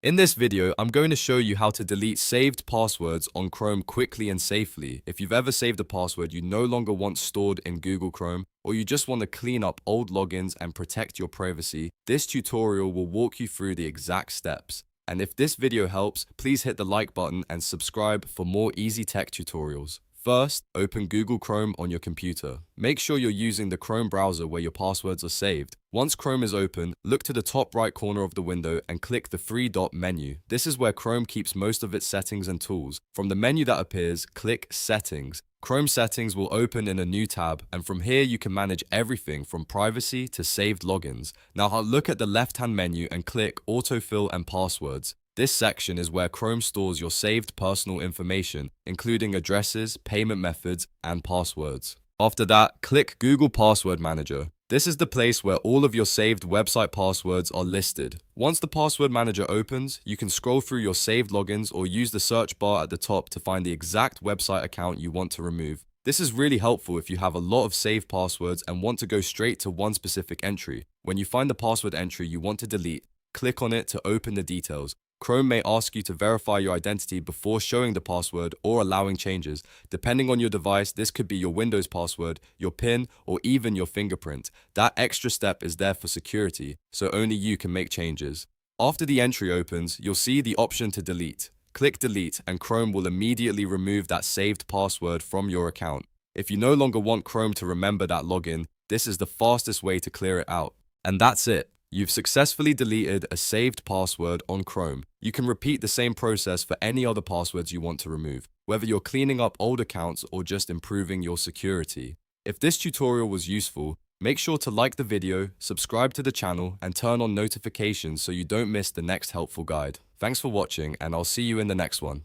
In this video, I'm going to show you how to delete saved passwords on Chrome quickly and safely. If you've ever saved a password you no longer want stored in Google Chrome, or you just want to clean up old logins and protect your privacy, this tutorial will walk you through the exact steps. And if this video helps, please hit the like button and subscribe for more easy tech tutorials. First, open Google Chrome on your computer. Make sure you're using the Chrome browser where your passwords are saved. Once Chrome is open, look to the top right corner of the window and click the three-dot menu. This is where Chrome keeps most of its settings and tools. From the menu that appears, click Settings. Chrome settings will open in a new tab, and from here you can manage everything from privacy to saved logins. Now look at the left-hand menu and click Autofill and Passwords. This section is where Chrome stores your saved personal information, including addresses, payment methods, and passwords. After that, click Google Password Manager. This is the place where all of your saved website passwords are listed. Once the Password Manager opens, you can scroll through your saved logins or use the search bar at the top to find the exact website account you want to remove. This is really helpful if you have a lot of saved passwords and want to go straight to one specific entry. When you find the password entry you want to delete, click on it to open the details. Chrome may ask you to verify your identity before showing the password or allowing changes. Depending on your device, this could be your Windows password, your PIN, or even your fingerprint. That extra step is there for security, so only you can make changes. After the entry opens, you'll see the option to delete. Click Delete and Chrome will immediately remove that saved password from your account. If you no longer want Chrome to remember that login, this is the fastest way to clear it out. And that's it. You've successfully deleted a saved password on Chrome. You can repeat the same process for any other passwords you want to remove, whether you're cleaning up old accounts or just improving your security. If this tutorial was useful, make sure to like the video, subscribe to the channel, and turn on notifications so you don't miss the next helpful guide. Thanks for watching, and I'll see you in the next one.